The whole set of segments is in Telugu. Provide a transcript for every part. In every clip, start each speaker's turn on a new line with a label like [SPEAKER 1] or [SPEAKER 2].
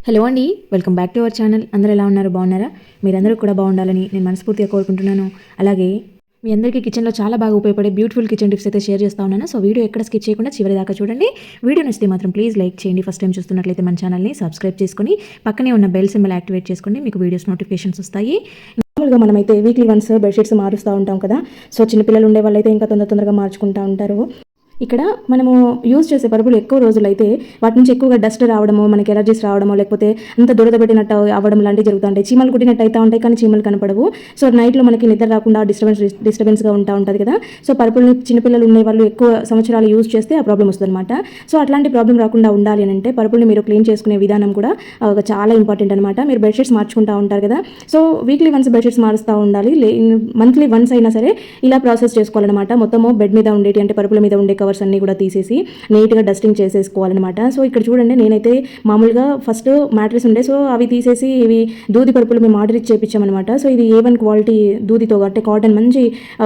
[SPEAKER 1] హలో అండి, welcome back to our channel. అందరూ ఎలా ఉన్నారు? బాగున్నారా? మీరందరూ కూడా బాగుండాలని నేను మనస్ఫూర్తిగా కోరుకుంటున్నాను. అలాగే మీ అందరికీ కిచెన్లో చాలా బాగా ఉపయోగపడే బ్యూటిఫుల్ కిచెన్ టిప్స్ అయితే షేర్ చేస్తా ఉన్నాను. సో వీడియో ఎక్కడ స్కిప్ చేయకుండా చివరి దాకా చూడండి. వీడియో నచ్చితే మాత్రం ప్లీజ్ లైక్ చేయండి. ఫస్ట్ టైం చూస్తున్నట్లయితే మన ఛానల్ని సబ్స్క్రైబ్ చేసుకొని పక్కనే ఉన్న బెల్ సింబల్ యాక్టివేట్ చేసుకోండి. మీకు వీడియోస్ నోటిఫికేషన్స్ వస్తాయి. మామూలుగా మనమైతే వీక్లీ వన్స్ బెడ్షీట్స్ మారుస్తూ ఉంటాం కదా. సో చిన్నపిల్లలు ఉండే వాళ్ళైతే ఇంకా తొందరగా మార్చుకుంటూ ఉంటారు. ఇక్కడ మనము యూజ్ చేసే పరుపులు ఎక్కువ రోజులైతే వాటి నుంచి ఎక్కువగా డస్ట్ రావడమో, మనకి ఎలర్జీస్ రావడమో, లేకపోతే అంత దురద పెట్టినట్టు అవ్వడం లాంటివి జరుగుతుంటాయి. చీమలు కుట్టినట్టు అయితే ఉంటాయి, కానీ చీమలు కనపడవు. సో నైట్లో మనకి నిద్ర రాకుండా డిస్టర్బెన్స్గా ఉంటుంది కదా. సో పరుపుల్ని చిన్నపిల్లలు ఉండే వాళ్ళు ఎక్కువ సంవత్సరాలు యూజ్ చేస్తే ఆ ప్రాబ్లం వస్తుంది అనమాట. సో అట్లాంటి ప్రాబ్లం రాకుండా ఉండాలి అని అంటే పరుపుల్ని మీరు క్లీన్ చేసుకునే విధానం కూడా చాలా ఇంపార్టెంట్ అనమాట. మీరు బెడ్షీట్స్ మార్చుకుంటూ ఉంటారు కదా. సో వీక్లీ వన్స్ బెడ్షీట్స్ మారుస్తూ ఉండాలి. మంత్లీ వన్స్ అయినా సరే ఇలా ప్రాసెస్ చేసుకోవాలన్నమాట. మొత్తము బెడ్ మీద ఉండేటి అంటే పరుపుల మీద ఉండే కవర్స్ అన్ని కూడా తీసేసి నీట్గా డస్టింగ్ చేసేసుకోవాలన్నమాట. సో ఇక్కడ చూడండి, నేనైతే మామూలుగా ఫస్ట్ మ్యాట్రెస్ ఉండే, సో అవి తీసేసి ఇవి దూది పరుపులు మేము ఆర్డర్ ఇచ్చి చేపించామన్నమాట. సో ఇది A1 క్వాలిటీ దూదితో అంటే కాటన్, మంచి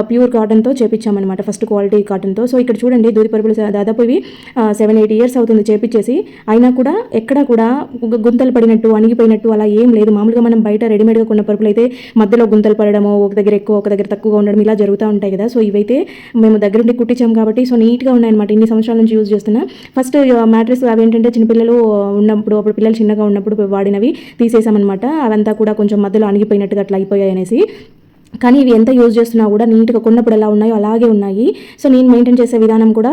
[SPEAKER 1] ప్యూర్ కాటన్తో చేపించామన్నమాట, ఫస్ట్ క్వాలిటీ కాటన్తో. సో ఇక్కడ చూడండి, దూది పరుపులు దాదాపు ఇవి 7-8 ఇయర్స్ అవుతుంది చేపించేసి. అయినా కూడా ఎక్కడ కూడా గుంతలు పడినట్టు, అణిగిపోయినట్టు అలా ఏం లేదు. మామూలుగా మనం బయట రెడీమేడ్గా కొన్న పరుపులు అయితే మధ్యలో గుంతలు పడడము, ఒక దగ్గర ఎక్కువ ఒక దగ్గర తక్కువగా ఉండడం ఇలా జరుగుతూ ఉంటాయి కదా. సో ఇవైతే మేము దగ్గరుండి కుట్టించాం కాబట్టి సో నీట్గా ఉన్నాయన్నమాట. ఇన్ని సంవత్సరాల నుంచి యూజ్ చేస్తున్నా. ఫస్ట్ మ్యాట్రెస్ అవి ఏంటంటే చిన్నపిల్లలు ఉన్నప్పుడు, అప్పుడు పిల్లలు చిన్నగా ఉన్నప్పుడు వాడినవి తీసేసామన్నమాట. అవంతా కూడా కొంచెం మధ్యలో అణిగిపోయినట్టుగా అట్లా అయిపోయాయి అనేసి. కానీ ఇవి ఎంత యూజ్ చేస్తున్నా కూడా నీట్గా కొన్నప్పుడు ఎలా ఉన్నాయో అలాగే ఉన్నాయి. సో నేను మెయింటైన్ చేసే విధానం కూడా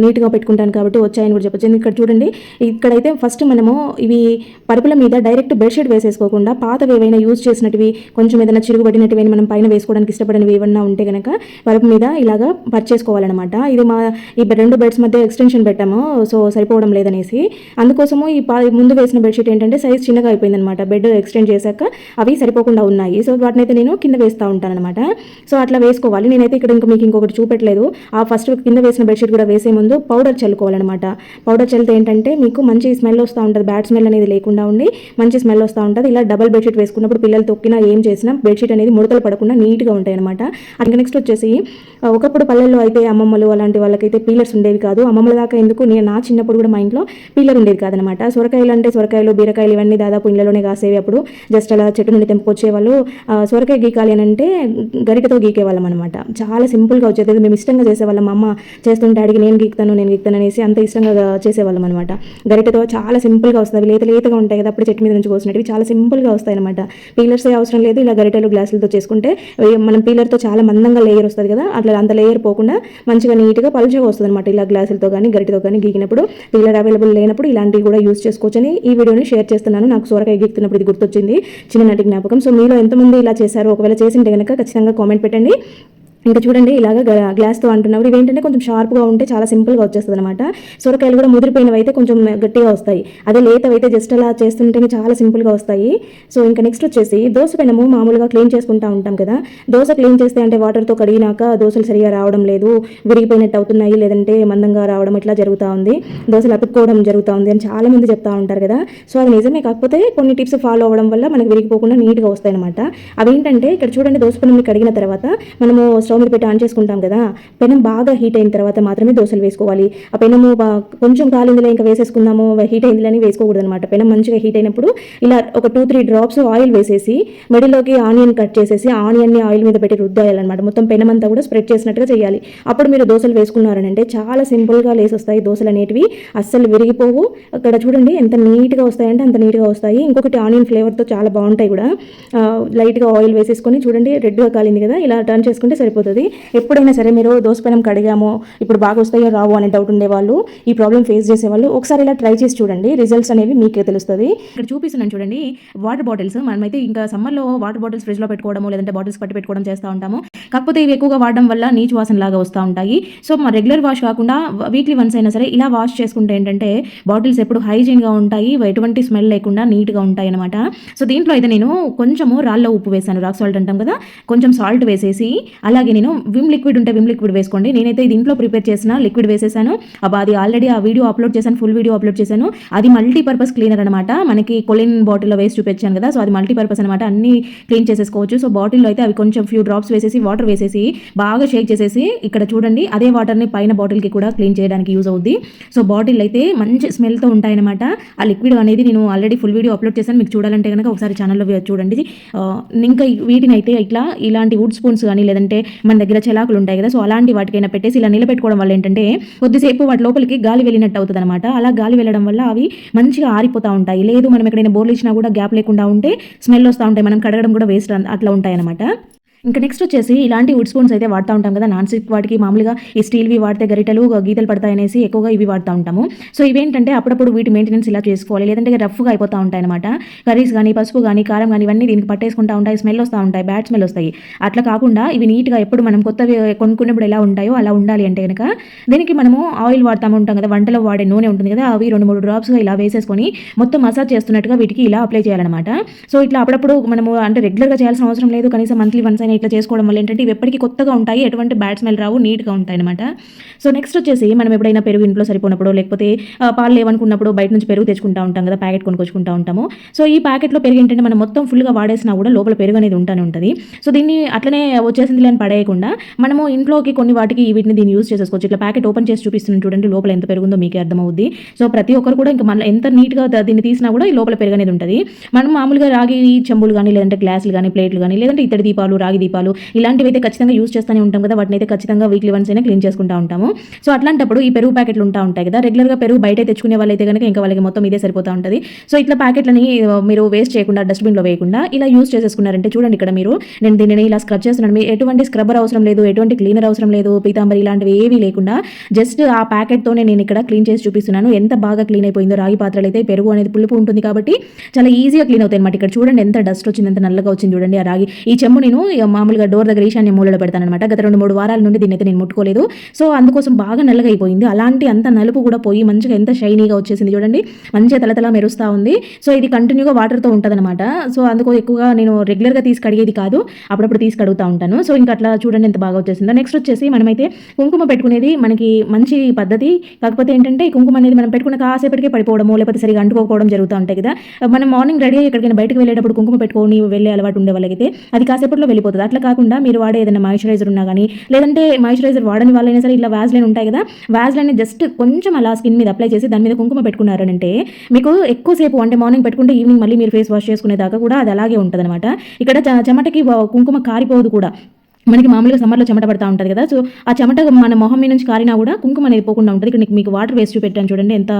[SPEAKER 1] నీట్గా పెట్టుకుంటాను కాబట్టి వచ్చాయని కూడా చెప్పొచ్చు. ఇక్కడ చూడండి, ఇక్కడైతే ఫస్ట్ మనము ఇవి పరుపుల మీద డైరెక్ట్ బెడ్షీట్ వేసేసుకోకుండా పాతవి ఏవైనా యూజ్ చేసినవి, కొంచెం ఏదైనా చిరుగుబడినవి మనం పైన వేసుకోవడానికి ఇష్టపడినవి ఏమన్నా ఉంటే కనుక పరుపు మీద ఇలాగా పరిచేసుకోవాలన్నమాట. ఇది ఈ 2 బెడ్స్ మధ్య ఎక్స్టెన్షన్ పెట్టాము, సో సరిపోవడం లేదనేసి. అందుకోసము ఈ ముందు వేసిన బెడ్షీట్ ఏంటంటే సైజ్ చిన్నగా అయిపోయిందనమాట. బెడ్ ఎక్స్టెండ్ చేశాక అవి సరిపోకుండా ఉన్నాయి. సో వాటిని అయితే నేను కింద వేస్తూ ఉంటానన్నమాట. సో అట్లా వేసుకోవాలి. నేనైతే ఇక్కడ మీకు ఇంకొకటి చూపెట్టలేదు. ఆ ఫస్ట్ కింద వేసిన బెడ్షీట్ కూడా వేసే ముందు పౌడర్ చల్లుకోవాలన్నమాట. పౌడర్ చల్లితే ఏంటంటే మీకు మంచి స్మెల్ వస్తూ ఉంటుంది, బ్యాడ్ స్మెల్ అనేది లేకుండా ఉండి మంచి స్మెల్ వస్తూ ఉంటుంది. ఇలా డబల్ బెడ్షీట్ వేసుకున్నప్పుడు పిల్లలు తొక్కినా ఏం చేసినా బెడ్షీట్ అనేది ముడతలు పడకుండా నీట్గా ఉంటాయి అనమాట. ఇంకా నెక్స్ట్ వచ్చేసి, ఒకప్పుడు పల్లెల్లో అయితే అమ్మమ్మలు అలాంటి వాళ్ళకైతే పీలర్స్ ఉండేవి కాదు. అమ్మమ్మల దాకా ఎందుకు, నా చిన్నప్పుడు కూడా మా ఇంట్లో పీలర్ ఉండేది కాదనమాట. సొరకాయలు అంటే సొరకాయలు, బీరకాయలు ఇవన్నీ దాదాపు ఇళ్ళలోనే కాసేవి. అప్పుడు జస్ట్ అలా చెట్టు నుండి తెంపుకొచ్చేవాళ్ళు. సొరకాయ గీకాలి అని అంటే గరిటతో గీకేవాళ్ళం అనమాట. చాలా సింపుల్గా వచ్చేది. మేము ఇష్టంగా చేసేవాళ్ళం. మా అమ్మ చేస్తుంటే అడిగి నేను గీక్తాను అనేసి అంత ఇష్టంగా చేసేవాళ్ళం అనమాట. గరిటతో చాలా సింపుల్గా వస్తుంది. లేతగా ఉంటాయి కదా, అప్పుడు చెట్టు మీద నుంచి కోసినవి చాలా సింపుల్గా వస్తాయి అనమాట. పీలర్స్ అవసరం లేదు. ఇలా గరిటెలు గ్లాసులతో చేసుకుంటే మనం పీలర్తో చాలా మందంగా లేయర్ వస్తుంది కదా, అట్లా అంత లేయర్ పోకుండా మంచిగా నీట్గా పలుచగా వస్తుంది అనమాట. ఇలా గ్లాసులతో కానీ గరిటతో కానీ గీకినప్పుడు, పీలర్ అవైలబుల్ లేనప్పుడు ఇలాంటివి కూడా యూజ్ చేసుకోవచ్చని ఈ వీడియోని షేర్ చేస్తున్నాను. నాకు సొరకాయ గీకుతున్నప్పుడు ఇది గుర్తొచ్చింది, చిన్ననాటి జ్ఞాపకం. సో మీలో ఎంతమంది ఇలా చేశారు? ఒకవేళ చేసింటే కనుక ఖచ్చితంగా కామెంట్ పెట్టండి. ఇంకా చూడండి, ఇలాగ గ్లాస్తో అంటున్నప్పుడు ఇవేంటంటే కొంచెం షార్ప్గా ఉంటే చాలా సింపుల్గా వచ్చేస్తుంది అనమాట. సొరకాయలు కూడా ముదిరిపోయినవి అయితే కొంచెం గట్టిగా వస్తాయి. అదే లేతవైతే జస్ట్ అలా చేస్తుంటేనే చాలా సింపుల్గా వస్తాయి. సో ఇంకా నెక్స్ట్ వచ్చేసి, దోశ పెనము మామూలుగా క్లీన్ చేసుకుంటూ ఉంటాం కదా. దోశ క్లీన్ చేస్తే అంటే వాటర్తో కడిగినాక దోశలు సరిగా రావడం లేదు, విరిగిపోయినట్టు అవుతున్నాయి, లేదంటే మందంగా రావడం ఇట్లా జరుగుతూ ఉంది, దోశలు అతుక్కోవడం జరుగుతూ ఉంది అని చాలా మంది చెప్తా ఉంటారు కదా. సో అది నిజమే. కాకపోతే కొన్ని టిప్స్ ఫాలో అవ్వడం వల్ల మనకి విరిగిపోకుండా నీట్గా వస్తాయి అనమాట. అవేంటంటే ఇక్కడ చూడండి, దోశ పెనం కడిగిన తర్వాత మనము స్టవ్ మీద పెట్టి ఆన్ చేసుకుంటాం కదా. పెనం బాగా హీట్ అయిన తర్వాత మాత్రమే దోశలు వేసుకోవాలి. ఆ పెనము కొంచెం కాలిందిలే ఇంకా వేసేసుకుందాము, హీట్ అయిందిలని వేసుకోకూడదు అనమాట. పెనం మంచిగా హీట్ అయినప్పుడు ఇలా ఒక 2-3 డ్రాప్స్ ఆయిల్ వేసేసి మిడిల్లోకి ఆనియన్ కట్ చేసేసి ఆనియన్ని ఆయిల్ మీద పెట్టి రుద్దాయాలన్నమాట. మొత్తం పెనం అంతా కూడా స్ప్రెడ్ చేసినట్టుగా చేయాలి. అప్పుడు మీరు దోశలు వేసుకున్నారని అంటే చాలా సింపుల్గా లేసి వస్తాయి దోశలు అనేటివి, అస్సలు విరిగిపోవు. అక్కడ చూడండి ఎంత నీట్గా వస్తాయంటే అంత నీట్గా వస్తాయి. ఇంకొకటి ఆనియన్ ఫ్లేవర్తో చాలా బాగుంటాయి కూడా. లైట్గా ఆయిల్ వేసేసుకొని చూడండి, రెడ్గా కాలింది కదా, ఇలా టర్న్ చేసుకుంటే సరిపోతుంది. ఎప్పుడైనా సరే మీరు దోశ పెనం కడిగామో ఇప్పుడు బాగా వస్తాయో రావు అనే డౌట్ ఉండేవాళ్ళు, ఈ ప్రాబ్లం ఫేస్ చేసేవాళ్ళు ఒకసారి ఇలా ట్రై చేసి చూడండి. రిజల్ట్స్ అనేవి మీకే తెలుస్తుంది. ఇక్కడ చూపిస్తున్నాను చూడండి, వాటర్ బాటిల్స్. మనమైతే ఇంకా సమ్మర్లో వాటర్ బాటిల్స్ ఫ్రిడ్జ్లో పెట్టుకోవడము, లేదంటే బాటిల్స్ పట్టి పెట్టుకోవడం చేస్తూ ఉంటాము. కాకపోతే ఇవి ఎక్కువగా వాడడం వల్ల నీచు వాసన లాగా వస్తూ ఉంటాయి. సో మా రెగ్యులర్ వాష్ కాకుండా వీక్లీ వన్స్ అయినా సరే ఇలా వాష్ చేసుకుంటే ఏంటంటే బాటిల్స్ ఎప్పుడు హైజీన్గా ఉంటాయి, ఎటువంటి స్మెల్ లేకుండా నీట్గా ఉంటాయి అనమాట. సో దీంట్లో అయితే నేను కొంచెము రాళ్ళ ఉప్పు వేసాను, రాక్ సాల్ట్ అంటాం కదా, కొంచెం సాల్ట్ వేసేసి అలాగే నేను విమ్ లిక్విడ్ ఉంటే విమ్ లిక్విడ్ వేసుకోండి. నేనైతే ఇది ఇంట్లో ప్రిపేర్ చేసిన లిక్విడ్ వేసేసాను. అది ఆల్రెడీ ఆ వీడియో అప్లోడ్ చేశాను, ఫుల్ వీడియో అప్లోడ్ చేశాను. అది మల్టీపర్పస్ క్లీనర్ అనమాట. మనకి కొలిన్ బాటిల్లో వేసి చూపించాను కదా, సో అది మల్టీపర్పస్ అనమాట, అన్ని క్లీన్ చేసేసుకోవచ్చు. సో బాటిల్లో అయితే అవి కొంచెం ఫ్యూ డ్రాప్స్ వేసేసి వాటర్ వాటర్ వేసేసి బాగా షేక్ చేసేసి ఇక్కడ చూడండి అదే వాటర్ని పైన బాటిల్కి కూడా క్లీన్ చేయడానికి యూజ్ అవుద్ది. సో బాటిల్ అయితే మంచి స్మెల్తో ఉంటాయన్నమాట. ఆ లిక్విడ్ అనేది నేను ఆల్రెడీ ఫుల్ వీడియో అప్లోడ్ చేశాను, మీకు చూడాలంటే కనుక ఒకసారి ఛానల్లో చూడండి. ఇంకా వీటిని అయితే ఇలాంటి వుడ్ స్పూన్స్ కానీ లేదంటే మన దగ్గర చెలాకులు ఉంటాయి కదా, సో అలాంటి వాటికైనా పెట్టేసి ఇలా నిలబెట్టుకోవడం వల్ల ఏంటంటే కొద్దిసేపు వాటి లోపలికి గాలి వెళ్ళినట్టు అవుతుంది అనమాట. అలా గాలి వెళ్ళడం వల్ల అవి మంచిగా ఆరిపోతూ ఉంటాయి. లేదు మనం ఎక్కడైనా బోర్లు ఇచ్చినా కూడా గ్యాప్ లేకుండా ఉంటే స్మెల్ వస్తూ ఉంటాయి, మనం కడగడం కూడా వేస్ట్ అట్లా ఉంటాయి అనమాట. ఇంకా నెక్స్ట్ వచ్చేసి ఇలాంటి వుడ్ స్పూన్స్ అయితే వాడుతూ ఉంటాం కదా, నాన్ స్టిక్ వాటికి మామూలుగా ఈ స్టీల్వి వాడితే గరిటెలు గీతలు పడతాయనేసి ఎక్కువగా ఇవి వాడుతూ ఉంటాము. సో ఇవేంటంటే అప్పుడప్పుడు వీటి మెయింటెనెన్స్ ఇలా చేసుకోవాలి, లేదంటే రఫ్గా అయిపోతూ ఉంటాయి అనమాట. కర్రీస్ కానీ పసుపు కానీ కారం కానీ ఇవన్నీ దీనికి పట్టేసుకుంటూ ఉంటాయి, స్మెల్ వస్తూ ఉంటాయి, బ్యాడ్ స్మెల్ వస్తాయి. అట్లా కాకుండా ఇవి నీట్గా ఎప్పుడు మనం కొత్తవి కొనుక్కున్నప్పుడు ఎలా ఉంటాయో అలా ఉండాలి అంటే కనుక దీనికి మనము ఆయిల్ వాడుతూ ఉంటాం కదా, వంటలో వాడే నూనె ఉంటుంది కదా, అవి 2-3 డ్రాప్స్గా ఇలా వేసేసుకొని మొత్తం మసాజ్ చేస్తున్నట్టుగా వీటికి ఇలా అప్లై చేయాలన్నమాట. సో ఇట్లా అప్పుడప్పుడు మనము అంటే రెగ్యులర్గా చేయాల్సిన అవసరం లేదు, కనీసం మంత్లీ వన్స్ అయినా ఇట్లా చేసుకోవడం వల్ల ఏంటంటే ఇవి ఎప్పటికీ కొత్తగా ఉంటాయి, ఎటువంటి బ్యాడ్ స్మెల్ రావు, నీట్గా ఉంటాయి అనమాట. సో నెక్స్ట్ వచ్చేసి మనం ఎప్పుడైనా పెరుగు ఇంట్లో సరిపోయినప్పుడు లేకపోతే పాలు లేవనుకున్నప్పుడు బయట నుంచి పెరుగు తెచ్చుకుంటూ ఉంటాం కదా, ప్యాకెట్ కొనుక్కొచ్చుకుంటూ ఉంటాము. సో ఈ ప్యాకెట్లో పెరుగు ఏంటంటే మనం మొత్తం ఫుల్గా వాడేసినా కూడా లోపల పెరుగు అనేది ఉంటానే ఉంటుంది. సో దీన్ని అట్లనే వచ్చేసింది అని పడేయకుండా మనము ఇంట్లోకి కొన్ని వాటికి వీటిని దీన్ని యూజ్ చేసేసుకోవచ్చు. ఇట్లా ప్యాకెట్ ఓపెన్ చేసి చూపిస్తున్నాను చూడండి, లోపల ఎంత పెరుగుందో మీకే అర్థమవుద్ది. సో ప్రతి ఒక్కరు కూడా ఇంకా మళ్ళీ ఎంత నీట్గా దీన్ని తీసినా కూడా ఈ లోపల పెరుగు అనేది ఉంటుంది. మనం మామూలుగా రాగి చెంబులు కానీ లేదంటే గ్లాసులు కానీ ప్లేట్లు కానీ లేదంటే ఇత్తడి దీపాలు రాగి దీపాలు ఇలాంటివి అయితే ఖచ్చితంగా యూజ్ చేస్తూనే ఉంటాం కదా, వాటిని అయితే ఖచ్చితంగా వీక్లీ వన్స్ అయినా క్లీన్ చేసుకుంటూ ఉంటాము. సో అట్లాంటప్పుడు ఈ పెరుగు ప్యాకెట్లు ఉంటాయి కదా, రెగ్యులర్గా పెరుగు బయట తెచ్చుకునే వాళ్ళైతే కనుక ఇంకా వాళ్ళకి మొత్తం ఇదే సరిపోతూ ఉంటుంది. సో ఇట్లా ప్యాకెట్లని మీరు వేస్ట్ చేయకుండా డస్ట్బిన్లో వేయకుండా ఇలా యూజ్ చేసేసుకున్నారంటే చూడండి, ఇక్కడ నేను దీనిని ఇలా స్క్రబ్ చేస్తున్నాను. ఎటువంటి స్క్రబ్బర్ అవసరం లేదు, ఎటువంటి క్లీనర్ అవసరం లేదు, పీతాంబరి ఇలాంటివి ఏవీ లేకుండా జస్ట్ ఆ ప్యాకెట్తోనే నేను ఇక్కడ క్లీన్ చేసి చూపిస్తున్నాను. ఎంత బాగా క్లీన్ అయిపోయిందో. రాగి పాత్రలు అయితే పెరుగు అనేది పులుపు ఉంటుంది కాబట్టి చాలా ఈజీగా క్లీన్ అవుతాయి అనమాట. ఇక్కడ చూడండి ఎంత డస్ట్ వచ్చింది, ఎంత నల్లగా వచ్చింది చూడండి. ఆ రాగి ఈ చెంబు నేను మామూలుగా డోర్ దగ్గర ఈశాన్య మూలలో పెడతాను అనమాట. గత 2-3 వారాల నుండి దీన్ని అయితే నేను ముట్టుకోలేదు. సో అందుకోసం బాగా నల్లగా అయిపోయింది. అలాంటి అంత నలుపు కూడా పోయి మంచిగా ఎంత షైనీగా వచ్చేసింది చూడండి, మంచిగా తలతల మెరుస్తూ ఉంది. సో ఇది కంటిన్యూగా వాటర్తో ఉంటుంది అనమాట. సో అందుకో ఎక్కువగా నేను రెగ్యులర్గా తీసి కడిగేది కాదు, అప్పుడప్పుడు తీసి కడుగుతూ ఉంటాను. సో ఇంకా అట్లా చూడండి ఎంత బాగా వచ్చేసిందో. నెక్స్ట్ వచ్చేసి మనమైతే కుంకుమ పెట్టుకునేది మనకి మంచి పద్ధతి. కాకపోతే ఏంటంటే ఈ కుంకుమ అనేది మనం పెట్టుకున్న కాసేపటికే పడిపోవడము లేకపోతే సరిగా అంటుకోకపోవడం జరుగుతూ ఉంటాయి కదా. మనం మార్నింగ్ రెడీ అయ్యి ఎక్కడికైనా బయటకు వెళ్ళేటప్పుడు కుంకుమ పెట్టుకొని వెళ్ళే అలవాటు ఉండే వాళ్ళకైతే అది కాసేపట్లో వెళ్ళిపోతుంది. అట్లా కాకుండా మీరు వాడే ఏదైనా మాయిశ్చరైజర్ ఉన్నా కానీ లేదంటే మాయిశ్చరైజర్ వాడని వాళ్ళైనా సరే ఇలా వ్యాజ్లైన్ ఉంటాయి కదా, వ్యాజ్లైన్ జస్ట్ కొంచెం అలా స్కిన్ మీద అప్లై చేసి దాని మీద కుంకుమ పెట్టుకున్నారంటే మీకు ఎక్కువసేపు అంటే మార్నింగ్ పెట్టుకుంటే ఈవినింగ్ మళ్ళీ మీరు ఫేస్ వాష్ చేసుకునేదాకా కూడా అది అలాగే ఉంటుంది అనమాట. ఇక్కడ చెమటకి కుంకుమ కారిపోదు కూడా. మనకి మామూలుగా సమ్మర్లో చెమట పడతా ఉంటుంది కదా, సో ఆ చెమట మన మొహం మీద నుంచి కారినా కూడా కుంకుమ అనేది పోకుండా ఉంటుంది. ఇక్కడ మీకు వాటర్ వేస్ట్ పెట్టాను చూడండి, ఎంత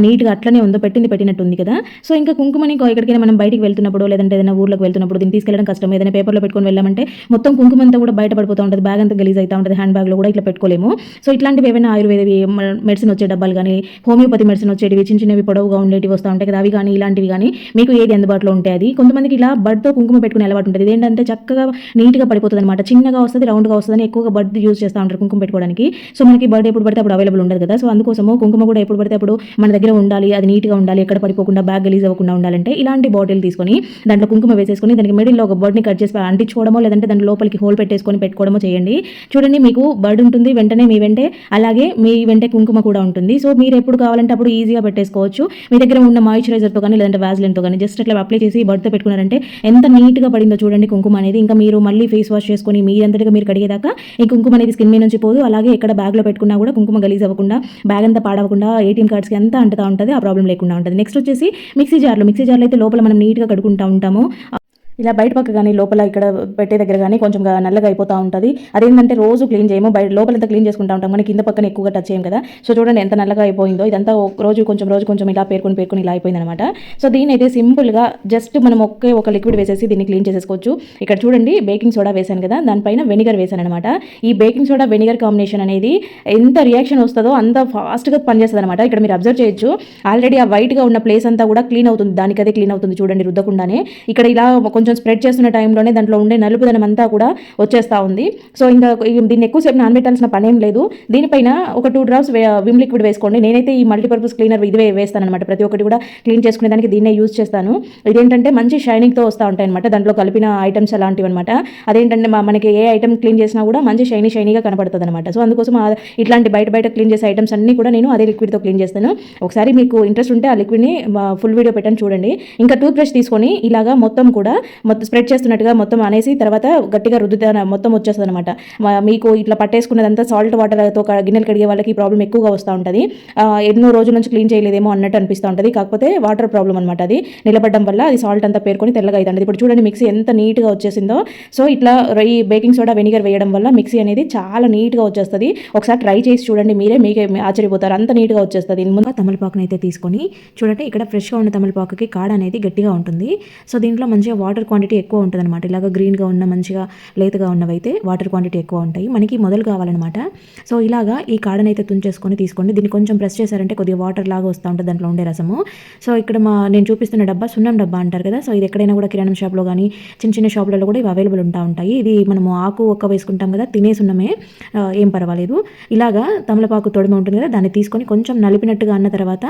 [SPEAKER 1] నీట్గా అట్లనే ఉందో, పెట్టినట్టు ఉంది కదా. సో ఇంకా కుంకుమని ఎక్కడికైనా మనం బయటికి వెళ్తున్నప్పుడు లేదంటే ఏదైనా ఊర్లోకి వెళ్తున్నప్పుడు దీన్ని తీసుకెళ్ళడం కష్టం. ఏదైనా పేపర్లో పెట్టుకొని వెళ్ళామంటే మొత్తం కుంకుమ అంతా కూడా బయట పడిపోతూ ఉంటుంది, బ్యాగ్ అంతా గలీజ్ అవుతూ ఉంటుంది, హ్యాండ్ బ్యాగ్లో కూడా ఇట్లా పెట్టుకోలేము. సో ఇట్లాంటివి ఏమైనా ఆయుర్వేద మెడిసిన్ వచ్చే డబ్బాలు కానీ హోమియోపతి మెడిసిన్ వచ్చేటివి చిన్నవి పొడవుగా ఉండేటివి వస్తూ ఉంటాయి కదా, అవి కానీ ఇలాంటివి కానీ మీకు ఏది అందుబాటులో ఉంటాయి అది. కొంతమందికి ఇలా బడ్తో కుంకుమ పెట్టుకునే అలవాటు ఉంటుంది. ఇదేంటంటే చక్కగా నీట్గా పడిపోతుంది అనమాట, చిన్నగా వస్తుంది, రౌండ్గా వస్తుంది. ఎక్కువగా బడ్ యూజ్ చేస్తూ ఉంటారు కుంకుమ పెట్టుకోవడానికి. సో మనకి బడ్ ఎప్పుడు పడితే అప్పుడు అవైలబుల్ ఉండదు కదా, సో అందుకోసము కుంకుమ కూడా ఎప్పుడు పడితే అప్పుడు మన దగ్గర ఉండాలి, అది నీట్గా ఉండాలి, ఎక్కడ పడిపోకుండా బ్యాగ్ గలీజ్ అవ్వకుండా ఉండాలంటే ఇలాంటి బాటిల్ తీసుకొని దాంట్లో కుంకుమ వేసేసుకొని దానికి మిడిల్లో ఒక బర్డ్ని కట్ చేసి అంటించుకోవడమో లేదంటే దాని లోపలికి హోల్ పెట్టేసుకొని పెట్టుకోవడమో చేయండి. చూడండి మీకు బర్డ్ ఉంటుంది వెంటనే మీ వెంటే, అలాగే మీ వెంటే కుంకుమ కూడా ఉంటుంది. సో మీరు ఎప్పుడు కావాలంటే అప్పుడు ఈజీగా పెట్టేసుకోవచ్చు. మీ దగ్గర ఉన్న మాయిశ్చరైజర్తో కానీ లేదంటే వ్యాజ్లైన్తో కానీ జస్ట్ అట్లా అప్లై చేసి బర్డ్తో పెట్టుకున్నారంటే ఎంత నీట్గా పడిందో చూడండి కుంకుమ అనేది. ఇంకా మీరు మళ్ళీ ఫేస్ వాష్ చేసుకొని మీ అంతటిగా మీరు కడిగేదాకా ఈ కుంకుమ అనేది స్కిన్ మీద నుంచి పోదు. అలాగే ఎక్కడ బ్యాగ్లో పెట్టుకున్నా కూడా కుంకుమ గలీజ్ అవ్వకుండా, బ్యాగ్ అంతా పాడవకుండా, ఏటీఎం కార్డ్స్కి అంతా అంటుతా ఉంటుంది, ఆ ప్రాబ్లం లేకుండా ఉంటుంది. నెక్స్ట్ వచ్చేసి మిక్సీ జార్లు అయితే లోపల మనం నీట్గా కడుక్కుంటూ ఉంటాము. ఇలా బయట పక్క కానీ లోపల ఇక్కడ పెట్టే దగ్గర కానీ కొంచెం నల్లగా అయిపోతూ ఉంటుంది. అదేంటంటే రోజు క్లీన్ చేయము, బయట లోపలంతా క్లీన్ చేసుకుంటూ ఉంటాం, మనకి కింద పక్కన ఎక్కువగా టచ్ చేయం కదా. సో చూడండి ఎంత నల్లగా అయిపోయిందో, ఇదంతా రోజు కొంచెం ఇలా పేరుకొని ఇలా అయిపోయింది అనమాట. సో దీని అయితే సింపుల్గా జస్ట్ మనం ఒక లిక్విడ్ వేసేసి దీన్ని క్లీన్ చేసేసుకోవచ్చు. ఇక్కడ చూడండి బేకింగ్ సోడా వేసాను కదా, దానిపైన వెనిగర్ వేసాను అనమాట. ఈ బేకింగ్ సోడా వెనిగర్ కాంబినేషన్ అనేది ఎంత రియాక్షన్ వస్తుందో అంత ఫాస్ట్గా పనిచేస్తుంది అనమాట. ఇక్కడ మీరు అబ్జర్వ్ చేయొచ్చు, ఆల్రెడీ ఆ వైట్గా ఉన్న ప్లేస్ అంతా కూడా క్లీన్ అవుతుంది, దానికదే క్లీన్ అవుతుంది చూడండి రుద్దకుండానే. ఇక్కడ ఇలా కొంచెం స్ప్రెడ్ చేస్తున్న టైంలోనే దాంట్లో ఉండే నలుపుదనం అంతా కూడా వచ్చేస్తూ ఉంది. సో ఇంకా దీన్ని ఎక్కువసేపు నానబెట్టాల్సిన పని ఏం లేదు. దీనిపైన ఒక 2 డ్రాప్స్ విమ్ లిక్విడ్ వేసుకోండి. నేనైతే ఈ మల్టీపర్పస్ క్లీనర్ ఇదే వేస్తాను అనమాట, ప్రతి ఒక్కటి కూడా క్లీన్ చేసుకునే దానికి దీన్నే యూజ్ చేస్తాను. ఇదేంటంటే మంచి షైనింగ్తో వస్తూ ఉంటాయి అనమాట, దాంట్లో కలిపిన ఐటమ్స్ అలాంటివి అనమాట. అదేంటంటే మనకి ఏ ఐటమ్ క్లీన్ చేసినా కూడా మంచి షైనీగా కనపడుతుంది అనమాట. సో అందుకోసం ఇట్లాంటి బయట క్లీన్ చేసే ఐటమ్స్ అన్నీ కూడా నేను అదే లిక్విడ్తో క్లీన్ చేస్తాను. ఒకసారి మీకు ఇంట్రెస్ట్ ఉంటే ఆ లిక్విడ్ని ఫుల్ వీడియో పెట్టని చూడండి. ఇంకా టూత్ బ్రష్ తీసుకొని ఇలాగా మొత్తం కూడా మొత్తం స్ప్రెడ్ చేస్తున్నట్టుగా మొత్తం అనేసి తర్వాత గట్టిగా రుద్దుతా మొత్తం వచ్చేస్తుంది అనమాట. మీకు ఇట్లా పట్టేసుకున్నదంతా సాల్ట్ వాటర్తో గిన్నెలు కడిగే వాళ్ళకి ఈ ప్రాబ్లం ఎక్కువగా వస్తూ ఉంటుంది. ఎన్నో రోజుల నుంచి క్లీన్ చేయలేదేమో అన్నట్టు అనిపిస్తూ ఉంటుంది. కాకపోతే వాటర్ ప్రాబ్లం అనమాట. అది నిలబడడం వల్ల అది సాల్ట్ అంతా పేరుకొని తెల్లగా అవుతుంది. ఇప్పుడు చూడండి మిక్సీ ఎంత నీట్గా వచ్చేసిందో. సో ఇట్లా ఈ బేకింగ్ సోడా వెనిగర్ వేయడం వల్ల మిక్సీ అనేది చాలా నీట్గా వచ్చేస్తుంది. ఒకసారి ట్రై చేసి చూడండి, మీకే ఆశ్చర్యపోతారు, అంత నీట్గా వచ్చేస్తుంది. ముందుగా తమలపాకుని అయితే తీసుకొని చూడండి, ఇక్కడ ఫ్రెష్గా ఉన్న తమలపాకుకి కాడ అనేది గట్టిగా ఉంటుంది. సో దీంట్లో మంచిగా వాటర్ క్వాంటిటీ ఎక్కువ ఉంటుంది అనమాట. ఇలాగ గ్రీన్గా ఉన్న మంచిగా లేతగా ఉన్నవైతే వాటర్ క్వాంటిటీ ఎక్కువ ఉంటాయి. మనకి మొదలు కావాలన్నమాట. సో ఇలాగా ఈ కాడనైతే తుంచేసుకొని తీసుకోండి. దీన్ని కొంచెం ప్రెస్ చేశారంటే కొద్దిగా వాటర్ లాగా వస్తూ ఉంటుంది దాంట్లో ఉండే రసము. సో ఇక్కడ నేను చూపిస్తున్న డబ్బా సున్నం డబ్బా అంటారు కదా. సో ఇది ఎక్కడైనా కూడా కిరాణం షాప్లో కానీ చిన్న చిన్న షాపులలో కూడా ఇవి అవైలబుల్ ఉంటాయి. ఇది మనము ఆకు ఒక్క వేసుకుంటాం కదా, తినేసున్నమే, ఏం పర్వాలేదు. ఇలాగా తమలపాకు తొడిమ ఉంటుంది కదా, దాన్ని తీసుకొని కొంచెం నలిపినట్టుగా అన్న తర్వాత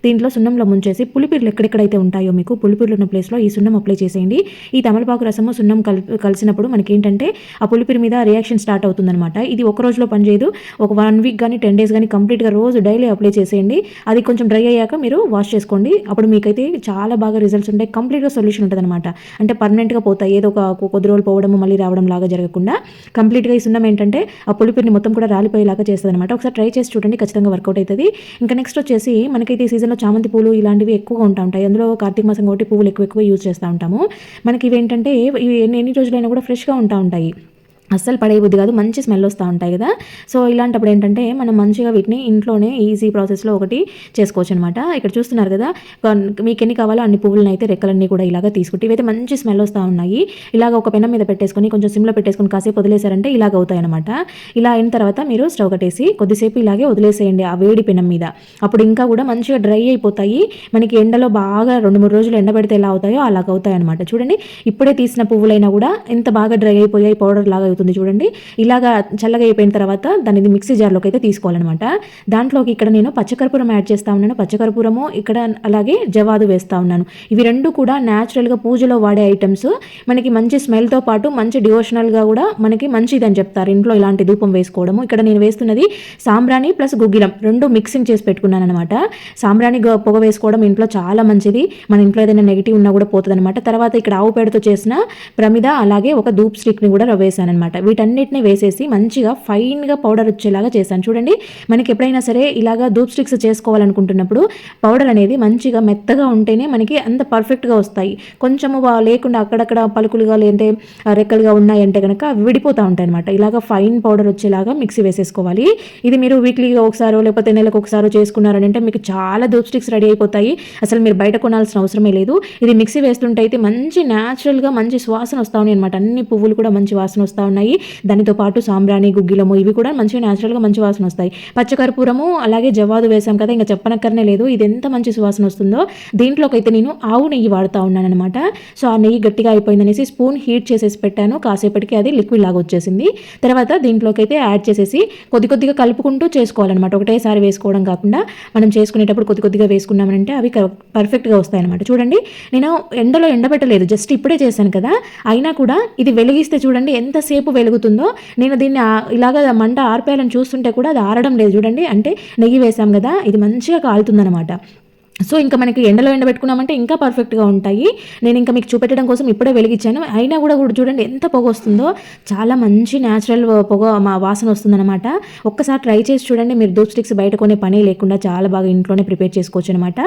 [SPEAKER 1] దీంట్లో సున్నంలో ముంచేసి పులిపిర్లు ఎక్కడెక్కడైతే ఉంటాయో మీకు పులిపిర్లు ఉన్న ప్లేస్లో ఈ సున్నం అప్లై చేసేయండి. ఈ తమలపాకు రసము సున్నం కలిసినప్పుడు మనకి ఏంటంటే ఆ పులిపిరి మీద రియాక్షన్ స్టార్ట్ అవుతుందన్నమాట. ఇది ఒక రోజులో పనిచేయదు. ఒక 1 వీక్ కానీ 10 days కానీ కంప్లీట్గా రోజు డైలీ అప్లై చేసేయండి. అది కొంచెం డ్రై అయ్యాక మీరు వాష్ చేసుకోండి. అప్పుడు మీకైతే చాలా బాగా రిజల్ట్స్ ఉంటాయి. కంప్లీట్గా సొల్యూషన్ ఉంటుంది అనమాట. అంటే పర్మనెంట్గా పోతాయి. ఏదో ఒక కొద్ది రోజులు పోవడము మళ్ళీ రావడం లాగా జరగకుండా కంప్లీట్గా ఈ సున్నం ఏంటంటే ఆ పులిపిరిని మొత్తం కూడా రాలిపోయేలాగా చేస్తుంది అనమాట. ఒకసారి ట్రై చేసి చూడండి, ఖచ్చితంగా వర్కౌట్ అవుతుంది. ఇంకా నెక్స్ట్ వచ్చేసి మనకైతే ఈ సీజన్లో చామంతి పూలు ఇలాంటివి ఎక్కువగా ఉంటాయి. అందులో కార్తీక మాసం కాబట్టి పువ్వులు ఎక్కువ యూజ్ చేస్తూ ఉంటాము. మనకి ఇవి ఏంటంటే ఎన్ని రోజులైనా కూడా ఫ్రెష్గా ఉంటాయి. అస్సలు పడే బుద్ధి కాదు, మంచి స్మెల్ వస్తూ ఉంటాయి కదా. సో ఇలాంటప్పుడు ఏంటంటే మనం మంచిగా వీటిని ఇంట్లోనే ఈజీ ప్రాసెస్లో ఒకటి చేసుకోవచ్చు అనమాట. ఇక్కడ చూస్తున్నారు కదా, మీకు ఎన్ని కావాలో అన్ని పువ్వులను అయితే రెక్కలన్నీ కూడా ఇలాగ తీసుకుంటే ఇవైతే మంచి స్మెల్ వస్తూ ఉన్నాయి. ఇలాగ ఒక పెనం మీద పెట్టేసుకొని కొంచెం సిమ్లో పెట్టేసుకొని కాసేపు వదిలేసారంటే ఇలాగ అవుతాయి అనమాట. ఇలా అయిన తర్వాత మీరు స్టవ్ కట్టేసి కొద్దిసేపు ఇలాగే వదిలేసేయండి ఆ వేడి పెనం మీద. అప్పుడు ఇంకా కూడా మంచిగా డ్రై అయిపోతాయి. మనకి ఎండలో బాగా 2-3 రోజులు ఎండబెడితే ఎలా అవుతాయో అలాగ అవుతాయి అనమాట. చూడండి, ఇప్పుడే తీసిన పువ్వులైనా కూడా ఎంత బాగా డ్రై అయిపోయాయి, పౌడర్ లాగా అవుతుంది చూడండి. ఇలాగా చల్లగా అయిపోయిన తర్వాత దాన్ని మిక్సీ జార్లోకి అయితే తీసుకోవాలన్నమాట. దాంట్లోకి ఇక్కడ నేను పచ్చకర్పూరం యాడ్ చేస్తా ఉన్నాను. పచ్చకర్పూరము ఇక్కడ అలాగే జవాదు వేస్తా ఉన్నాను. ఇవి రెండు కూడా న్యాచురల్గా పూజలో వాడే ఐటమ్స్. మనకి మంచి స్మెల్తో పాటు మంచి డివోషనల్గా కూడా మనకి మంచిదని చెప్తారు ఇంట్లో ఇలాంటి ధూపం వేసుకోవడము. ఇక్కడ నేను వేస్తున్నది సాంబ్రాణి ప్లస్ గుగ్గిలం రెండు మిక్సింగ్ చేసి పెట్టుకున్నాను అనమాట. సాంబ్రాణి పొగ వేసుకోవడం ఇంట్లో చాలా మంచిది. మన ఇంట్లో ఏదైనా నెగిటివ్ ఉన్నా కూడా పోతుంది అనమాట. తర్వాత ఇక్కడ ఆవు పేడతో చేసిన ప్రమిద అలాగే ఒక ధూప్ స్టిక్ని కూడా వేసాను అనమాట. వీటన్నిటిని వేసేసి మంచిగా ఫైన్గా పౌడర్ వచ్చేలాగా చేశాను. చూడండి, మనకి ఎప్పుడైనా సరే ఇలాగా ధూప్ స్టిక్స్ చేసుకోవాలనుకుంటున్నప్పుడు పౌడర్ అనేది మంచిగా మెత్తగా ఉంటేనే మనకి అంత పర్ఫెక్ట్గా వస్తాయి. కొంచెము లేకుండా అక్కడక్కడ పలుకులుగా లేదంటే రెక్కలుగా ఉన్నాయంటే కనుక విడిపోతూ ఉంటాయి అనమాట. ఇలాగా ఫైన్ పౌడర్ వచ్చేలాగా మిక్సీ వేసేసుకోవాలి. ఇది మీరు వీక్లీగా ఒకసారో లేకపోతే నెలకు ఒకసారో చేసుకున్నారంటే మీకు చాలా ధూప్ స్టిక్స్ రెడీ అయిపోతాయి. అసలు మీరు బయట కొనాల్సిన అవసరమే లేదు. ఇది మిక్సీ వేస్తుంటే అయితే మంచి న్యాచురల్గా మంచి సువాసన వస్తూ ఉన్నాయి అనమాట. అన్ని పువ్వులు కూడా మంచి వాసన వస్తూ ఉన్నాయి. దానితో పాటు సాంబ్రాణి గుగ్గిలము ఇవి కూడా మంచిగా న్యాచురల్గా మంచి వాసన వస్తాయి. పచ్చకర్పూరము అలాగే జవాదు వేసాం కదా, ఇంకా చెప్పనక్కరనే లేదు. ఇది ఎంత మంచి సువాసన వస్తుందో. దీంట్లోకి అయితే నేను ఆవు నెయ్యి వాడుతూ ఉన్నాను అనమాట. సో ఆ నెయ్యి గట్టిగా అయిపోయిందనేసి స్పూన్ హీట్ చేసేసి పెట్టాను. కాసేపటికి అది లిక్విడ్ లాగా వచ్చేసింది. తర్వాత దీంట్లోకి అయితే యాడ్ చేసేసి కొద్దిగా కలుపుకుంటూ చేసుకోవాలన్నమాట. ఒకటేసారి వేసుకోవడం కాకుండా మనం చేసుకునేటప్పుడు కొద్దిగా వేసుకున్నామంటే అవి పర్ఫెక్ట్గా వస్తాయన్నమాట. చూడండి, నేను ఎండలో ఎండబెట్టలేదు, జస్ట్ ఇప్పుడే చేశాను కదా, అయినా కూడా ఇది వెలిగిస్తే చూడండి ఎంతసేపు వెలుగుతుందో. నేను దీన్ని ఇలాగ మంట ఆర్పేయాలని చూస్తుంటే కూడా అది ఆరడం లేదు. చూడండి, అంటే నెయ్యి వేసాం కదా, ఇది మంచిగా కాలుతుందన్నమాట. సో ఇంకా మనకి ఎండలో ఎండబెట్టుకున్నామంటే ఇంకా పర్ఫెక్ట్గా ఉంటాయి. నేను ఇంకా మీకు చూపెట్టడం కోసం ఇప్పుడే వెలిగించాను. అయినా కూడా చూడండి ఎంత పొగ వస్తుందో. చాలా మంచి న్యాచురల్ పొగ వాసన వస్తుందన్నమాట. ఒక్కసారి ట్రై చేసి చూడండి. మీరు ధూప్ స్టిక్స్ బయట కొనే పని లేకుండా చాలా బాగా ఇంట్లోనే ప్రిపేర్ చేసుకోవచ్చు అనమాట.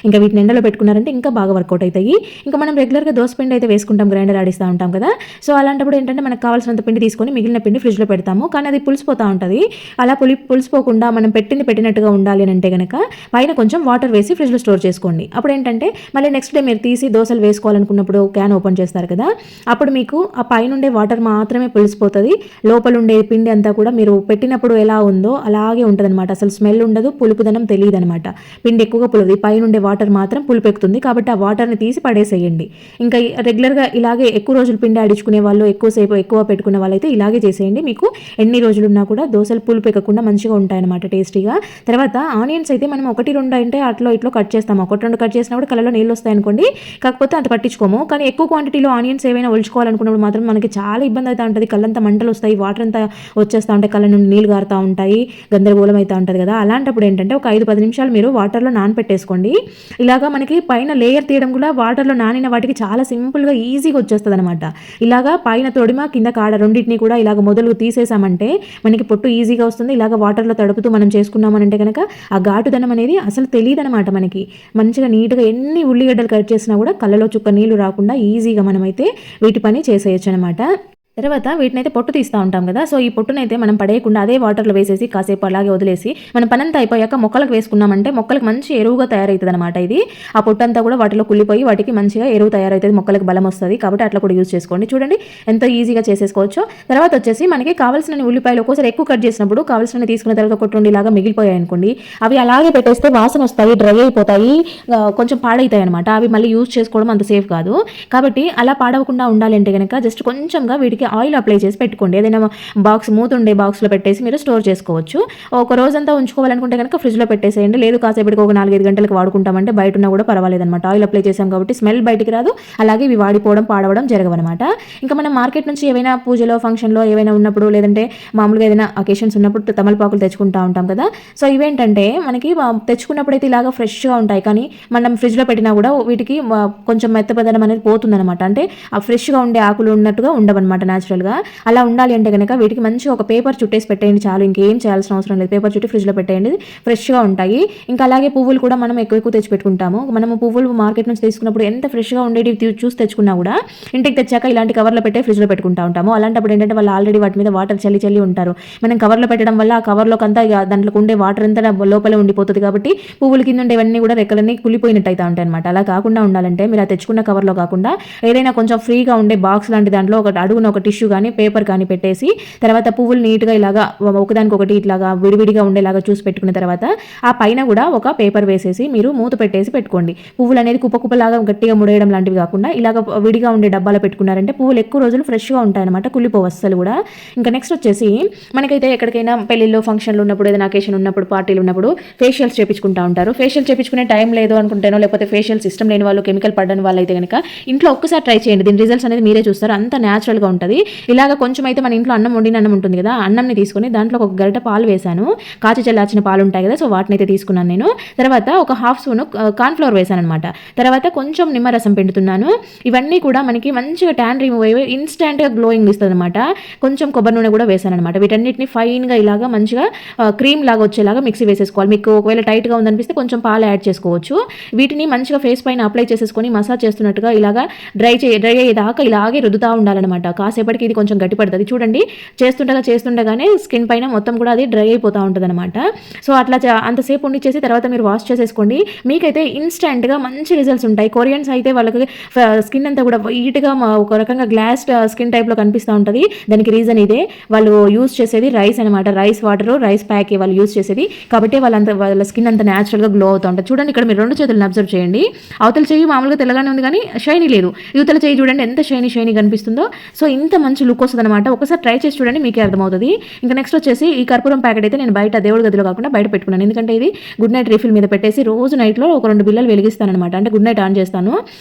[SPEAKER 1] ఇంకా వీటిని ఎండలో పెట్టుకున్నారంటే ఇంకా బాగా వర్కౌట్ అవుతాయి. ఇంకా మనం రెగ్యులర్గా దోసపిండి అయితే వేసుకుంటాం, గ్రైండర్ ఆడిస్తూ ఉంటాం కదా. సో అలాంటప్పుడు ఏంటంటే మనకు కావాల్సినంత పిండి తీసుకొని మిగిలిన పిండి ఫ్రిడ్జ్లో పెడతాము. కానీ అది పులిసిపోతూ ఉంటుంది. అలా పులిసిపోకుండా మనం పెట్టినట్టుగా ఉండాలి అని అంటే కనుక పైన కొంచెం వాటర్ వేసి ఫ్రిడ్జ్లో స్టోర్ చేసుకోండి. అప్పుడు ఏంటంటే మళ్ళీ నెక్స్ట్ డే మీరు తీసి దోశలు వేసుకోవాలనుకున్నప్పుడు క్యాన్ ఓపెన్ చేస్తారు కదా, అప్పుడు మీకు ఆ పైనుండే వాటర్ మాత్రమే పులిసిపోతుంది. లోపల ఉండే పిండి అంతా కూడా మీరు పెట్టినప్పుడు ఎలా ఉందో అలాగే ఉంటుంది అనమాట. అసలు స్మెల్ ఉండదు, పులుపుదనం తెలియదు అనమాట. పిండి ఎక్కువగా పులుపు, పైనుండే వాటర్ మాత్రం పులుపెక్కుతుంది. కాబట్టి ఆ వాటర్ని తీసి పడేసేయండి. ఇంకా రెగ్యులర్గా ఇలాగే ఎక్కువ రోజులు పిండి ఆడించుకునే వాళ్ళు, ఎక్కువ పెట్టుకునే వాళ్ళైతే ఇలాగే చేసేయండి. మీకు ఎన్ని రోజులున్నా కూడా దోశలు పులుపెక్కకుండా మంచిగా ఉంటాయన్నమాట, టేస్టీగా. తర్వాత ఆనియన్స్ అయితే మనం 1-2 అంటే అట్లో ఇట్లో కట్ చేస్తాము, ఒకటి రెండు కట్ చేసినా కూడా కళ్ళలో నీళ్ళు వస్తాయి అనుకోండి, కాకపోతే అంత పట్టించుకోము. కానీ ఎక్కువ క్వాంటిటీలో ఆనియన్స్ ఏవైనా ఒలుచుకోవాలనుకున్నప్పుడు మాత్రం మనకి చాలా ఇబ్బంది అవుతూ ఉంటుంది, కళ్ళంతా మంటలు వస్తాయి, వాటర్ అంతా వచ్చేస్తూ ఉంటాయి, కళ్ళ నుండి నీళ్ళు గారుతూ ఉంటాయి, గందరగోళం అవుతూ ఉంటుంది కదా. అలాంటప్పుడు ఏంటంటే ఒక 5-10 నిమిషాలు మీరు వాటర్లో నానపెట్టేసుకోండి. ఇలాగా మనకి పైన లేయర్ తీయడం కూడా వాటర్లో నానిన వాటికి చాలా సింపుల్గా ఈజీగా వచ్చేస్తుంది అనమాట. ఇలాగా పైన తొడిమ కింద కాడ రెండింటిని కూడా ఇలాగ మొదలు తీసేసామంటే మనకి పొట్టు ఈజీగా వస్తుంది. ఇలాగ వాటర్లో తడుపుతూ మనం చేసుకున్నామనంటే కనుక ఆ ఘాటుదనం అనేది అసలు తెలియదు అనమాట. మనకి మంచిగా నీట్గా ఎన్ని ఉల్లిగడ్డలు కట్ చేసినా కూడా కళ్ళలో చుక్క నీళ్లు రాకుండా ఈజీగా మనమైతే వీటి పని చేసేయచ్చు అనమాట. తర్వాత వీటినైతే పొట్టు తీస్తూ ఉంటాం కదా. సో ఈ పొట్టునైతే మనం పడేయకుండా అదే వాటర్లో వేసేసి కాసేపు అలాగే వదిలేసి మనం పనంతా అయిపోయాక మొక్కలకు వేసుకున్నామంటే మొక్కలకు మంచి ఎరువుగా తయారవుతుంది అనమాట. ఇది ఆ పొట్టు అంతా కూడా వాటిలో కుళ్ళిపోయి వాటికి మంచిగా ఎరువు తయారవుతుంది, మొక్కలకు బలం వస్తుంది. కాబట్టి అట్లా కూడా యూజ్ చేసుకోండి. చూడండి ఎంతో ఈజీగా చేసేసుకోవచ్చు. తర్వాత వచ్చేసి మనకి కావాల్సిన ఉల్లిపాయలు ఒక్కోసారి ఎక్కువ కట్ చేసినప్పుడు కావాల్సిన తీసుకున్న తర్వాత కొట్టుండి ఇలాగా మిగిలిపోయాయి అనుకోండి, అవి అలాగే పెట్టేస్తే వాసన వస్తాయి, డ్రై అయిపోతాయి, కొంచెం పాడవుతాయి అనమాట. అవి మళ్ళీ యూజ్ చేసుకోవడం అంత సేఫ్ కాదు. కాబట్టి అలా పాడవకుండా ఉండాలంటే కనుక జస్ట్ కొంచెంగా వీటికి ఆయిల్ అప్లై చేసి పెట్టుకోండి. ఏదైనా బాక్స్ మూత ఉండే బాక్స్లో పెట్టేసి మీరు స్టోర్ చేసుకోవచ్చు. ఒక రోజంతా ఉంచుకోవాలనుకుంటే కనుక ఫ్రిడ్జ్లో పెట్టేసేయండి. లేదు కాసేపటికి ఒక 4-5 గంటలకు వాడుకుంటామంటే బయట ఉన్నా కూడా పర్వాలేదన్నమాట. ఆయిల్ అప్లై చేసాం కాబట్టి స్మెల్ బయటికి రాదు, అలాగే ఇవి వాడిపోవడం పాడవడం జరగవన్నమాట. ఇంకా మనం మార్కెట్ నుంచి ఏవైనా పూజలో ఫంక్షన్లో ఏవైనా ఉన్నప్పుడు లేదంటే మామూలుగా ఏదైనా అకేషన్స్ ఉన్నప్పుడు తమలపాకులు తెచ్చుకుంటూ ఉంటాం కదా. సో ఇవేంటంటే మనకి తెచ్చుకున్నప్పుడు అయితే ఇలాగా ఫ్రెష్గా ఉంటాయి, కానీ మనం ఫ్రిడ్జ్లో పెట్టినా కూడా వీటికి కొంచెం మెత్తబదనం అనేది పోతుందన్నమాట. అంటే ఆ ఫ్రెష్గా ఉండే ఆకులు ఉన్నట్టుగా ఉండవన్నమాట న్యాచురల్గా. అలా ఉండాలి అంటే కనుక వీటికి మంచిగా ఒక పేపర్ చుట్టేసి పెట్టేయండి చాలు, ఇంకేం చేయాల్సిన అవసరం లేదు. పేపర్ చుట్టి ఫ్రిడ్జ్లో పెట్టేయండి, ఫ్రెష్గా ఉంటాయి. ఇంకా అలాగే పువ్వులు కూడా మనం ఎక్కువ తెచ్చి పెట్టుకుంటాము. మనము పువ్వులు మార్కెట్ నుంచి తీసుకున్నప్పుడు ఎంత ఫ్రెష్గా ఉండేవి చూసి తెచ్చుకున్నా కూడా ఇంటికి తెచ్చాక ఇలాంటి కవర్లో పెట్టే ఫ్రిడ్జ్లో పెట్టుకుంటా ఉంటాము. అలాంటప్పుడు ఏంటంటే వాళ్ళు ఆల్రెడీ వాటి మీద వాటర్ చల్లి ఉంటారు. మనం కవర్లో పెట్టడం వల్ల ఆ కవర్లోకి అంతా దాంట్లో ఉండే వాటర్ అంతా లోపలే ఉండిపోతుంది. కాబట్టి పువ్వుల కింద ఉండేవన్నీ కూడా రెక్కలన్నీ కులిపోయినట్టు అయితే ఉంటాయి అనమాట. అలా కాకుండా ఉండాలంటే మీరు ఆ తెచ్చుకున్న కవర్లో కాకుండా ఏదైనా కొంచెం ఫ్రీగా ఉండే బాక్స్ లాంటి దాంట్లో ఒక అడుగున ఒక టిష్యూ కానీ పేపర్ కానీ పెట్టేసి తర్వాత పువ్వులు నీట్గా ఇలాగా ఒకదానికొకటి ఇట్లాగా విడివిడిగా ఉండేలాగా చూసి పెట్టుకున్న తర్వాత ఆ పైన కూడా ఒక పేపర్ వేసేసి మీరు మూత పెట్టేసి పెట్టుకోండి. పువ్వులు అనేది కుప్పలాగా గట్టిగా ముడేయడం లాంటివి కాకుండా ఇలాగ విడిగా ఉండే డబ్బాలో పెట్టుకున్నారంటే పువ్వులు ఎక్కువ రోజులు ఫ్రెష్గా ఉంటాయన్నమాట, కుళ్ళిపోవు అస్సలు కూడా. ఇంకా నెక్స్ట్ వచ్చేసి మనకైతే ఎక్కడికైనా పెళ్ళిళ్ళు ఫంక్షన్లు ఉన్నప్పుడు ఏదైనా అకేషన్ ఉన్నప్పుడు పార్టీలు ఉన్నప్పుడు ఫేషియల్స్ చేపించుకుంటూ ఉంటారు. ఫేషియల్ చేపించుకునే టైం లేదు అనుకుంటేనో లేకపోతే ఫేషియల్ సిస్టమ్ లేని వాళ్ళు కెమికల్ పడని వాళ్ళు అయితే కనుక ఇంట్లో ఒక్కసారి ట్రై చేయండి. దీని రిజల్ట్స్ అనేది మీరే చూస్తారు, అంత న్యాచురల్గా ఉంటుంది. ఇలాగ కొంచెం అయితే మన ఇంట్లో వండిన అన్నం ఉంటుంది కదా, అన్నంని తీసుకుని దాంట్లో ఒక గరిట పాలు వేశాను, కాచి చల్లార్చిన పాలు ఉంటాయి కదా, సో వాటిని అయితే తీసుకున్నాను నేను. తర్వాత ఒక హాఫ్ స్పూన్ కార్న్ఫ్లవర్ వేశాను అనమాట. తర్వాత కొంచెం నిమ్మరసం పిండుతున్నాను. ఇవన్నీ కూడా మనకి మంచిగా ట్యాన్ రిమూవ్ అయ్యి ఇన్స్టెంట్గా గ్లోయింగ్ ఇస్తుంది అనమాట. కొంచెం కొబ్బరి నూనె కూడా వేశాను అనమాట. వీటన్నిటిని ఫైన్గా ఇలాగా మంచిగా క్రీమ్ లాగా వచ్చేలాగా మిక్సీ వేసేసుకోవాలి. మీకు ఒకవేళ టైట్గా ఉందనిపిస్తే కొంచెం పాలు యాడ్ చేసుకోవచ్చు. వీటిని మంచిగా ఫేస్ పైన అప్లై చేసేసుకొని మసాజ్ చేస్తున్నట్టుగా ఇలాగా డ్రై అయ్యేదాకా ఇలాగే రుద్దుతూ ఉండాలన్నమాట. కాసేపటికి ఇది కొంచెం గట్టిపడుతుంది. చూడండి చేస్తుండగానే స్కిన్ పైన మొత్తం కూడా అది డ్రై అయిపోతూ ఉంటుంది అనమాట. సో అట్లా అంతసేపు ఉండిచ్చేసి తర్వాత మీరు వాష్ చేసేసుకోండి. మీకైతే ఇన్స్టెంట్గా మంచి రిజల్ట్స్ ఉంటాయి. కొరియన్స్ అయితే వాళ్ళకి స్కిన్ అంతా కూడా వైట్గా ఒక రకంగా గ్లాస్ స్కిన్ టైప్లో కనిపిస్తూ ఉంటుంది. దానికి రీజన్ ఇదే, వాళ్ళు యూజ్ చేసేది రైస్ అనమాట. రైస్ వాటర్, రైస్ ప్యాక్ వాళ్ళు యూజ్ చేసేది. కాబట్టి వాళ్ళ స్కిన్ అంతా న్యాచురల్గా గ్లో అవుతూ ఉంటుంది. చూడండి ఇక్కడ మీరు 2 చేతులను అబ్జర్వ్ చేయండి. అవతల చెయ్యి మామూలుగా తెల్లగానే ఉంది కానీ షైనీ లేదు, యువతల చెయ్యి చూడండి ఎంత షైనీ కనిపిస్తుందో. సో ఇంత మంచి లుక్ వస్తుంది అనమాట. ఒకసారి ట్రై చేసి చూడండి, మీకే అర్థమవుతుంది. ఇంకా నెక్స్ట్ వచ్చేసి ఈ కర్పూరం ప్యాకెట్ అయితే నేను బయట దేవుడి గదిలో కాకుండా బయట పెట్టుకున్నాను. ఎందుకంటే ఇది గుడ్ నైట్ రీఫిల్ మీద పెట్టేసి రోజు నైట్లో ఒక 2 బిల్లలు వెలిగిస్తాను అనమాట. అంటే గుడ్ నైట్ ఆన్ చేస్తాను.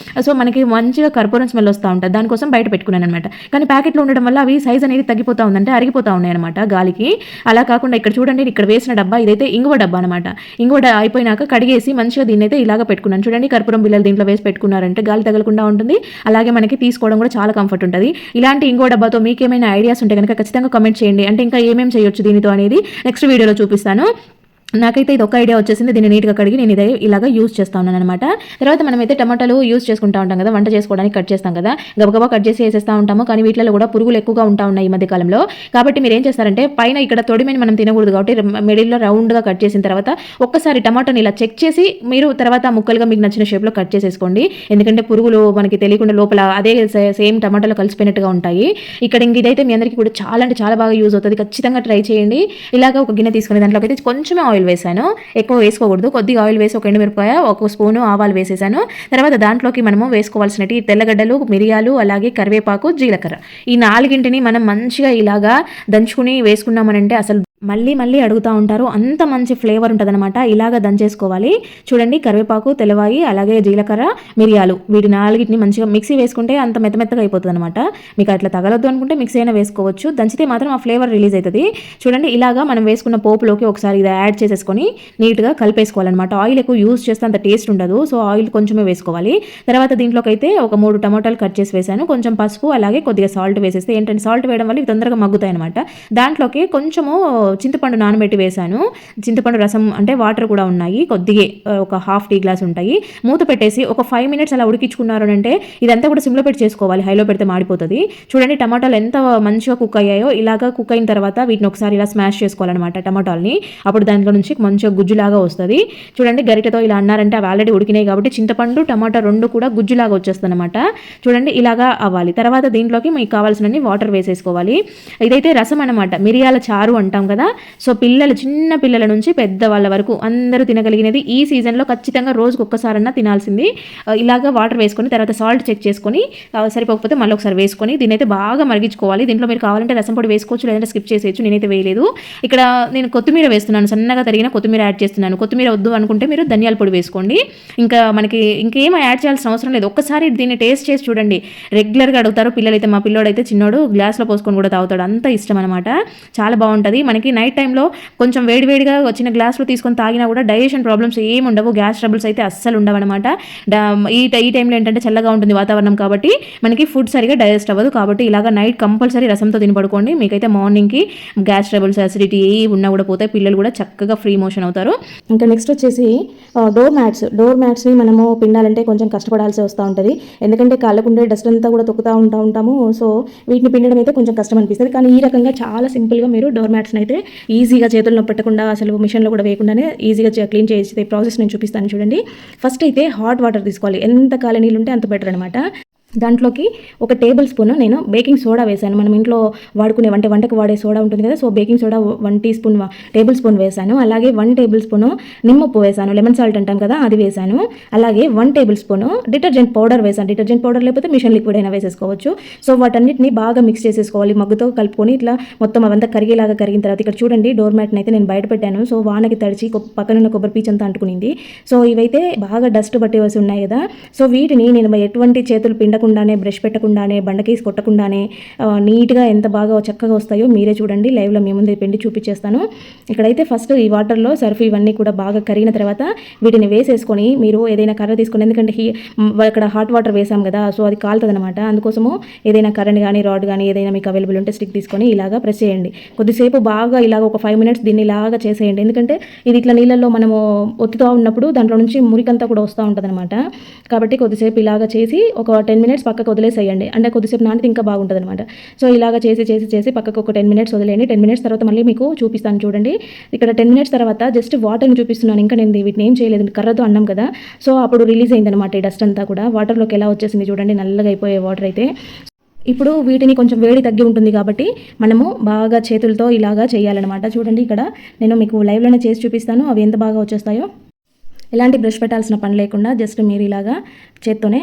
[SPEAKER 1] సో మనకి మంచిగా కర్పూరం స్మెల్ వస్తూ ఉంటుంది, దానికోసం బయట పెట్టుకున్నాను అనమాట. కానీ ప్యాకెట్లో ఉండడం వల్ల అవి సైజ్ అనేది తగ్గిపోతూ ఉందంటే అరిగిపోతూ ఉన్నాయి అనమాట గాలికి. అలా కాకుండా ఇక్కడ చూడండి, ఇక్కడ వేసిన డబ్బా ఇదైతే ఇంగువ డబ్బా అనమాట. ఇంగువ అయిపోయినాక కడిగేసి మంచిగా దీన్ని అయితే ఇలాగ పెట్టుకున్నాను. చూడండి కర్పూరం బిల్లలు దీంట్లో వేసి పెట్టుకున్నారంటే గాలి తగలకుండా ఉంటుంది, అలాగే మనకి తీసుకోవడం కూడా చాలా కంఫర్ట్ ఉంటుంది. ఇలాంటి ఇంగువ డబ్బాతో మీకేమైనా ఐడియాస్ ఉంటే కనుక ఖచ్చితంగా కామెంట్ చేయండి. అంటే ఇంకా ఏమేమి చేయొచ్చు దీనితో అనేది నెక్స్ట్ వీడియోలో చూపిస్తాను. నాకైతే ఇది ఒక ఐడియా వచ్చేసింది. దీన్ని నీట్గా కడిగి నేను ఇదే ఇలాగా యూజ్ చేస్తా ఉన్నాను అనమాట. తర్వాత మనమైతే టమాటాలు యూజ్ చేసుకుంటూ ఉంటాం కదా, వంట చేసుకోవడానికి కట్ చేస్తాం కదా, గబగబా కట్ చేసి వేసేస్తూ ఉంటాము. కానీ వీటిలో కూడా పురుగులు ఎక్కువగా ఉంటా ఉన్నాయి ఈ మధ్య కాలంలో. కాబట్టి మీరు ఏం చేస్తారంటే పైన ఇక్కడ తొడిమని మనం తినకూడదు కాబట్టి మిడిల్లో రౌండ్గా కట్ చేసిన తర్వాత ఒక్కసారి టమాటాని ఇలా చెక్ చేసి మీరు తర్వాత ముక్కలుగా మీకు నచ్చిన షేప్లో కట్ చేసేసుకోండి. ఎందుకంటే పురుగులు మనకి తెలియకుండా లోపల అదే సేమ్ టమాటాలో కలిసిపోయినట్టుగా ఉంటాయి. ఇక్కడ ఇదైతే మీ అందరికీ కూడా చాలా అంటే చాలా బాగా యూజ్ అవుతుంది. ఖచ్చితంగా ట్రై చేయండి. ఇలాగ ఒక గిన్నె తీసుకుని దాంట్లోకి అయితే కొంచెమే ఆయిల్ ఆయిల్ వేసాను. ఎక్కువ వేసుకోకూడదు, కొద్దిగా ఆయిల్ వేసి ఒక ఎండుమిరపకాయ, ఒక స్పూను ఆవాలు వేసేసాను. తర్వాత దాంట్లోకి మనము వేసుకోవాల్సినవి తెల్లగడ్డలు, మిరియాలు, అలాగే కరివేపాకు, జీలకర్ర, ఈ 4ని మనం మంచిగా ఇలాగా దంచుకుని వేసుకున్నామనంటే అసలు మళ్ళీ మళ్ళీ అడుగుతూ ఉంటారు, అంత మంచి ఫ్లేవర్ ఉంటుందన్నమాట. ఇలాగ దంచేసుకోవాలి. చూడండి, కరివేపాకు, తెల్లవాయి, అలాగే జీలకర్ర, మిరియాలు, వీటి 4ని మంచిగా మిక్సీ వేసుకుంటే అంత మెత్తమెత్తగా అయిపోతుంది అనమాట. మీకు అట్లా తగలొద్దు అనుకుంటే మిక్సీ అయినా వేసుకోవచ్చు, దంచితే మాత్రం ఆ ఫ్లేవర్ రిలీజ్ అవుతుంది. చూడండి, ఇలాగా మనం వేసుకున్న పోపులోకి ఒకసారి ఇది యాడ్ చేసేసుకొని నీట్గా కలిపేసుకోవాలన్నమాట. ఆయిల్ ఎక్కువ యూజ్ చేస్తే అంత టేస్ట్ ఉండదు, సో ఆయిల్ కొంచెమే వేసుకోవాలి. తర్వాత దీంట్లోకి అయితే ఒక 3 టమాటాలు కట్ చేసి వేసాను. కొంచెం పసుపు, అలాగే కొద్దిగా సాల్ట్ వేసేస్తే ఏంటంటే సాల్ట్ వేయడం వల్ల ఇవి తొందరగా మగ్గుతాయి అనమాట. దాంట్లోకి కొంచెము చింతపండు నానబెట్టి వేసాను. చింతపండు రసం అంటే వాటర్ కూడా ఉన్నాయి, కొద్దిగా ఒక హాఫ్ టీ గ్లాస్ ఉంటాయి. మూత పెట్టేసి ఒక 5 మినిట్స్ అలా ఉడికించుకున్నారు అంటే ఇదంతా కూడా సిమ్లో పెట్టి చేసుకోవాలి, హైలో పెడితే మాడిపోతుంది. చూడండి, టమాటాలు ఎంత మంచిగా కుక్ అయ్యాయో. ఇలాగా కుక్ అయిన తర్వాత వీటిని ఒకసారి ఇలా స్మాష్ చేసుకోవాలన్నమాట టమాటాలని. అప్పుడు దాంట్లో నుంచి మంచిగా గుజ్జులాగా వస్తుంది. చూడండి, గరిటెతో ఇలా అన్నారంటే అవి ఆల్రెడీ ఉడికినాయి కాబట్టి చింతపండు టమాటా 2 కూడా గుజ్జులాగా వచ్చేస్తుంది అనమాట. చూడండి, ఇలాగా అవ్వాలి. తర్వాత దీంట్లోకి మీకు కావాల్సినన్ని వాటర్ వేసేసుకోవాలి. ఇదైతే రసం అనమాట, మిరియాల చారు అంటాం కదా. సో పిల్లలు, చిన్న పిల్లల నుంచి పెద్దవాళ్ళ వరకు అందరూ తినగలిగినది. ఈ సీజన్లో ఖచ్చితంగా రోజుకు ఒక్కసారన్నా తినాల్సింది. ఇలాగా వాటర్ వేసుకొని తర్వాత సాల్ట్ చెక్ చేసుకొని సరిపోకపోతే మళ్ళీ ఒకసారి వేసుకొని దీనైతే బాగా మరిగించుకోవాలి. దీంట్లో మీరు కావాలంటే రసం పొడి వేసుకోవచ్చు, లేదంటే స్కిప్ చేసేయచ్చు. నేనైతే వేయలేదు. ఇక్కడ నేను కొత్తిమీర వేస్తున్నాను, సన్నగా తరిగిన కొత్తిమీర యాడ్ చేస్తున్నాను. కొత్తిమీర వద్దు అనుకుంటే మీరు ధనియాల పొడి వేసుకోండి. ఇంకా మనకి ఇంకేం యాడ్ చేయాల్సిన అవసరం లేదు. ఒక్కసారి దీన్ని టేస్ట్ చేసి చూడండి. రెగ్యులర్గా అడుగుతారు పిల్లలైతే. మా పిల్లోడైతే చిన్నోడు గ్లాస్లో పోసుకొని కూడా తాగుతాడు, అంత ఇష్టం అనమాట. చాలా బాగుంటుంది. మనకి నైట్ టైంలో కొంచెం వేడివేడిగా వచ్చిన గ్లాస్లో తీసుకొని తాగినా కూడా డైజెషన్ ప్రాబ్లమ్స్ ఏమి ఉండవు, గ్యాస్ ట్రబుల్స్ అయితే అస్సలు ఉండవన్నమాట. ఈ టైంలో ఏంటంటే చల్లగా ఉంటుంది వాతావరణం కాబట్టి మనకి ఫుడ్ సరిగా డైజెస్ట్ అవ్వదు. కాబట్టి ఇలాగ నైట్ కంపల్సరీ రసంతో తినపడుకోండి. మీకైతే మార్నింగ్కి గ్యాస్ ట్రబుల్స్, అసిడిటీ ఏ ఉన్నా కూడా పోతాయి. పిల్లలు కూడా చక్కగా ఫ్రీ మోషన్ అవుతారు.
[SPEAKER 2] ఇంకా నెక్స్ట్ వచ్చేసి డోర్ మ్యాట్స్ని మనము పిండాలంటే కొంచెం కష్టపడాల్సి వస్తూ ఉంటుంది. ఎందుకంటే కాళ్ళకుండే డస్ట్ అంతా కూడా తొక్కుతూ ఉంటాము. సో వీటిని పిండడం అయితే కొంచెం కష్టం అనిపిస్తుంది. కానీ ఈ రకంగా చాలా సింపుల్గా మీరు డోర్ మ్యాట్స్ని అయితే ఈజీగా చేతుల్లో పెట్టకుండా అసలు మిషన్లో కూడా వేయకుండానే ఈజీగా క్లీన్ చేసే ప్రాసెస్ నేను చూపిస్తాను చూడండి. ఫస్ట్ అయితే హాట్ వాటర్ తీసుకోవాలి. ఎంత కాలి నీళ్ళు ఉంటే అంత బెటర్ అనమాట. దాంట్లోకి ఒక టేబుల్ స్పూన్ నేను బేకింగ్ సోడా వేసాను. మనం ఇంట్లో వాడుకునే వంటకు వాడే సోడా ఉంటుంది కదా. So baking soda 1 table spoon వేసాను. అలాగే 1 టేబుల్ స్పూన్ నిమ్మప్పు వేసాను, లెమన్ సాల్ట్ అంటాం కదా, అది వేసాను. అలాగే 1 టేబుల్ స్పూన్ డిటర్జెంట్ పౌడర్ వేసాను. డిటర్జెంట్ పౌడర్ లేకపోతే మిషన్ లిక్విడ్ అయినా వేసేసుకోవచ్చు. సో వాటన్నిటిని బాగా మిక్స్ చేసేసుకోవాలి. మగ్గుతో కలుపుకొని ఇట్లా మొత్తం అవంతా కరిగేలాగా కరిగిన తర్వాత ఇక్కడ చూడండి, డోర్ మ్యాట్ని అయితే నేను బయట పెట్టాను. సో వానకి తడిచి పక్కనున్న కొబ్బరి పీచు అంతా అంటుకునింది. సో ఇవైతే బాగా డస్ట్ పట్టేసి ఉన్నాయి కదా. సో వీటిని నేను ఎటువంటి చేతులు పిండకుండానే, బ్రష్ పెట్టకుండానే, బండకేసి కొట్టకుండానే నీట్గా ఎంత బాగా చక్కగా వస్తాయో మీరే చూడండి. లైవ్లో మీ ముందు పిండి చూపించేస్తాను. ఇక్కడైతే ఫస్ట్ ఈ వాటర్లో సర్ఫ్ ఇవన్నీ కూడా బాగా కరిగిన తర్వాత వీటిని వేసేసుకొని మీరు ఏదైనా కర్ర తీసుకొని, ఎందుకంటే ఇక్కడ హాట్ వాటర్ వేసాం కదా, సో అది కాలుతుంది అనమాట. అందుకోసము ఏదైనా కరెంట్ కానీ రాడ్ కానీ ఏదైనా మీకు అవైలబుల్ ఉంటే స్టిక్ తీసుకొని ఇలాగా ప్రెస్ చేయండి. కొద్దిసేపు బాగా ఇలాగ ఒక 5 మినిట్స్ దీన్ని ఇలాగా చేసేయండి. ఎందుకంటే ఇది ఇట్లా నీళ్ళల్లో మనము ఒత్తుతూ ఉన్నప్పుడు దాంట్లో నుంచి మురికంతా కూడా వస్తూ ఉంటుంది అనమాట. కాబట్టి కొద్దిసేపు ఇలాగ చేసి ఒక 10 మినిట్స్ పక్కకు వదిలేసేయండి. అంటే కొద్దిసేపు నానితే ఇంకా బాగుంటుంది అనమాట. సో ఇలాగ చేసి పక్కకు ఒక 10 మినిట్స్ వదిలేయండి. 10 మినిట్స్ తర్వాత మళ్ళీ మీకు చూపిస్తాను చూడండి. ఇక్కడ 10 మినిట్స్ తర్వాత జస్ట్ వాటర్ని చూపిస్తున్నాను. ఇంకా నేను వీటిని ఏం చేయలేదు, కర్రతో అన్నాం కదా. సో అప్పుడు రిలీజ్ అయిందనమాట ఈ డస్ట్ అంతా కూడా. వాటర్లోకి ఎలా వచ్చేసింది చూడండి, నల్లగా అయిపోయే వాటర్ అయితే. ఇప్పుడు వీటిని కొంచెం వేడి తగ్గి ఉంటుంది కాబట్టి మనము బాగా చేతులతో ఇలాగా చేయాలన్నమాట. చూడండి, ఇక్కడ నేను మీకు లైవ్లోనే చేసి చూపిస్తాను అవి ఎంత బాగా వచ్చేస్తాయో. ఎలాంటి బ్రష్ పెట్టాల్సిన పని లేకుండా జస్ట్ మీరు ఇలాగా చేత్తోనే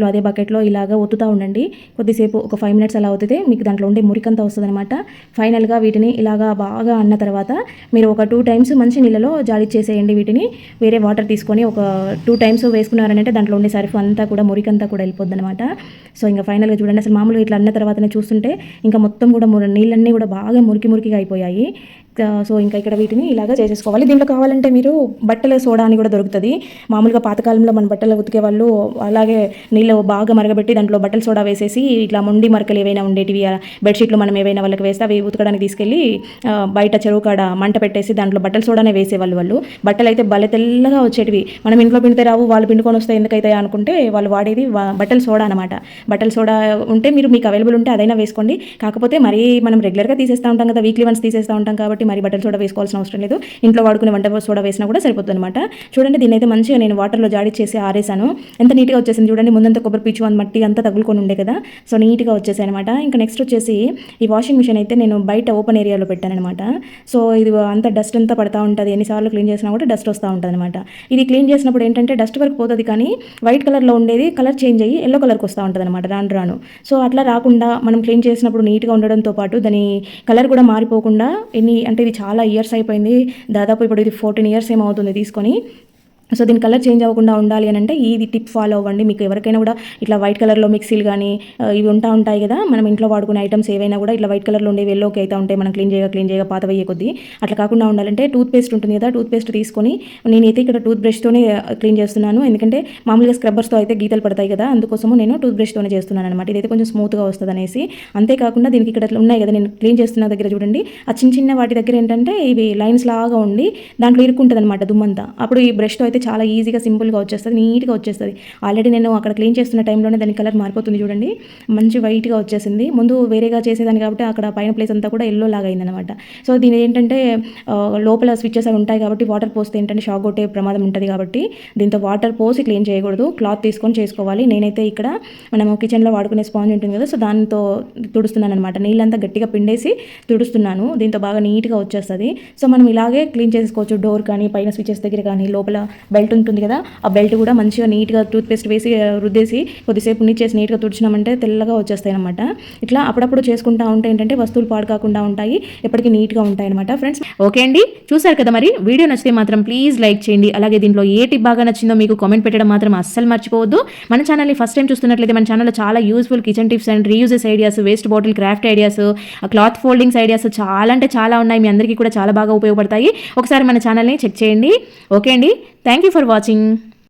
[SPEAKER 2] అదే బకెట్లో ఇలాగా ఒత్తుతూ ఉండండి. కొద్దిసేపు ఒక 5 మినిట్స్ అలా ఒత్తితే మీకు దాంట్లో ఉండే మురికంతా వస్తుంది అనమాట. ఫైనల్గా వీటిని ఇలాగా బాగా అన్న తర్వాత మీరు ఒక 2 టైమ్స్ మంచి నీళ్ళలో జాడిచ్చేసేయండి. వీటిని వేరే వాటర్ తీసుకొని ఒక 2 టైమ్స్ వేసుకున్నారనంటే దాంట్లో ఉండే సర్ఫ్ అంతా కూడా మురికంతా కూడా వెళ్ళిపోద్ది అనమాట. సో ఇంకా ఫైనల్గా చూడండి, అసలు మామూలుగా ఇట్లా అన్న తర్వాతనే చూస్తుంటే ఇంకా మొత్తం కూడా నీళ్ళన్నీ కూడా బాగా మురికిగా అయిపోయాయి. సో ఇంకా ఇక్కడ వీటిని ఇలాగా చేసేసుకోవాలి. దీంట్లో కావాలంటే మీరు బట్టల సోడా అని కూడా దొరుకుతుంది. మామూలుగా పాతకాలంలో మన బట్టలు ఉతికే వాళ్ళు అలాగే నీళ్ళు బాగా మరగబెట్టి దాంట్లో బట్టల సోడా వేసేసి ఇట్లా మొండి మరకలు ఏవైనా ఉండేటివి, బెడ్షీట్లు మనం ఏవైనా వాళ్ళకి వేస్తే అవి ఉతకడానికి తీసుకెళ్ళి బయట చెరువు కాడ మంట పెట్టేసి దాంట్లో బట్టల సోడానే వేసేవాళ్ళు. వాళ్ళు బట్టలు అయితే భలే తెల్లగా వచ్చేటివి. మనం ఇంట్లో పిండితే రావు, వాళ్ళు పిండుకొని వస్తే ఎందుకైతే అనుకుంటే వాళ్ళు వాడేది బట్టల సోడా అనమాట. బట్టల సోడా ఉంటే మీకు అవైలబుల్ ఉంటే అదైనా వేసుకోండి. కాకపోతే మరీ మనం రెగ్యులర్గా తీసేస్తూ ఉంటాం కదా, వీక్లీ వన్స్ తీసేస్తూ ఉంటాం కాబట్టి మరి బటర్ సోడా వేసుకోవాల్సిన అవసరం లేదు. ఇంట్లో వాడుకునే వంట సోడా వేసినా కూడా సరిపోతుంది అనమాట. చూడండి దీన్ని అయితే మంచిగా నేను వాటర్లో జాడిచ్చేసి ఆరేసాను. ఎంత నీట్గా వచ్చేసింది చూడండి. ముందంతా కొబ్బరి పీచు మట్టి అంతా తగులుకొని ఉండే కదా, సో నీట్గా వచ్చేసాయి అనమాట. ఇంకా నెక్స్ట్ వచ్చేసి ఈ వాషింగ్ మిషన్ అయితే నేను బయట ఓపెన్ ఏరియాలో పెట్టాను అనమాట. సో ఇది అంతా డస్ట్ అంతా పడతా ఉంటుంది, ఎన్నిసార్లు క్లీన్ చేసినా కూడా డస్ట్ వస్తూ ఉంటుంది అనమాట. ఇది క్లీన్ చేసినప్పుడు ఏంటంటే డస్ట్ వరకు పోతుంది, కానీ వైట్ కలర్లో ఉండేది కలర్ చేంజ్ అయ్యి ఎల్లో కలర్కి వస్తూ ఉంటుంది అనమాట రాను రాను. సో అట్లా రాకుండా మనం క్లీన్ చేసినప్పుడు నీట్గా ఉండడంతో పాటు దాని కలర్ కూడా మారిపోకుండా అంటే ఇది చాలా ఇయర్స్ అయిపోయింది, దాదాపు ఇప్పుడు ఇది 14 years ఏమవుతుంది తీసుకొని. సో దీని కలర్ చేంజ్ అవ్వకుండా ఉండాలి అని అంటే ఇది టిప్ ఫాలో అవ్వండి. మీకు ఎవరికైనా కూడా ఇట్లా వైట్ కలర్లో మిక్సీలు కానీ ఇవి ఉంటాయి కదా, మనం ఇంట్లో వాడుకునే ఐటమ్స్ ఏవైనా కూడా ఇట్లా వైట్ కలర్లో ఉండేవి ఎల్లోకి అయితే ఉంటాయి, మనం క్లీన్ చేయగా పాత వేయే కొద్దీ. అట్లా కాకుండా ఉండాలంటే టూత్ పేస్ట్ ఉంటుంది కదా, టూత్ పేస్ట్ తీసుకొని నేనైతే ఇక్కడ టూత్ బ్రష్తోనే క్లీన్ చేస్తున్నాను. ఎందుకంటే మామూలుగా స్క్రబ్బర్స్తో అయితే గీతలు పడతాయి కదా, అందుకోసము నేను టూత్ బ్రష్తోనే చేస్తున్నాను అనమాట. ఇదైతే కొంచెం స్మూత్గా వస్తుంది అనేసి. అంతేకాకుండా దీనికి ఇక్కడ ఉన్నాయి కదా, నేను క్లీన్ చేస్తున్న దగ్గర చూడండి, ఆ చిన్న వాటి దగ్గర ఏంటంటే ఇవి లైన్స్ లాగా ఉండి దాంట్లో ఇరుక్కుంటుంది అనమాట దుమ్మంతా. అప్పుడు ఈ బ్రష్తో అయితే చాలా ఈజీగా సింపుల్గా వచ్చేస్తుంది, నీట్గా వచ్చేస్తుంది. ఆల్రెడీ నేను అక్కడ క్లీన్ చేస్తున్న టైంలోనే దాని కలర్ మారిపోతుంది చూడండి, మంచి వైట్గా వచ్చేసింది. ముందు వేరేగా చేసేదాన్ని కాబట్టి అక్కడ పైన ప్లేస్ అంతా కూడా ఎల్లో లాగా అయిందనమాట. సో దీని ఏంటంటే లోపల స్విచ్చెస్ అవి ఉంటాయి కాబట్టి వాటర్ పోస్తే ఏంటంటే షాక్ కొట్టే ప్రమాదం ఉంటుంది కాబట్టి దీంతో వాటర్ పోసి క్లీన్ చేయకూడదు, క్లాత్ తీసుకొని చేసుకోవాలి. నేనైతే ఇక్కడ మనము కిచెన్లో వాడుకునే స్పాంజ్ ఉంటుంది కదా, సో దాంతో తుడుస్తున్నాను అనమాట. నీళ్ళంతా గట్టిగా పిండేసి తుడుస్తున్నాను, దీంతో బాగా నీట్గా వచ్చేస్తుంది. సో మనం ఇలాగే క్లీన్ చేసుకోవచ్చు. డోర్ కానీ పైన స్విచ్చెస్ దగ్గర కానీ లోపల బెల్ట్ ఉంటుంది కదా, ఆ బెల్ట్ కూడా మంచిగా నీట్గా టూత్ పేస్ట్ వేసి రుద్దేసి కొద్దిసేపు నీచేసి నీట్గా తుడిచినామంటే తెల్లగా వచ్చేస్తాయి అనమాట. ఇట్లా అప్పుడప్పుడు చేసుకుంటా ఉంటే ఏంటంటే వస్తువులు పాడు కాకుండా ఉంటాయి, ఎప్పటికీ నీట్గా ఉంటాయి అనమాట. ఫ్రెండ్స్
[SPEAKER 1] ఓకే అండి, చూసారు కదా మరి. వీడియో నచ్చితే మాత్రం ప్లీజ్ లైక్ చేయండి. అలాగే దీంట్లో ఏ టిప్ బాగా నచ్చిందో మీకు కామెంట్ పెట్టడం మాత్రం అస్సలు మర్చిపోవద్దు. మన ఛానల్ని ఫస్ట్ టైం చూస్తున్నట్లయితే మన ఛానల్లో చాలా useful kitchen tips and reuses ideas, waste bottle craft ideas, cloth foldings ideas చాలా అంటే చాలా ఉన్నాయి. మీ అందరికీ కూడా చాలా బాగా ఉపయోగపడతాయి. ఒకసారి మన ఛానల్ని చెక్ చేయండి. ఓకే అండి, థ్యాంక్ యూ ఫర్ వాచింగ్.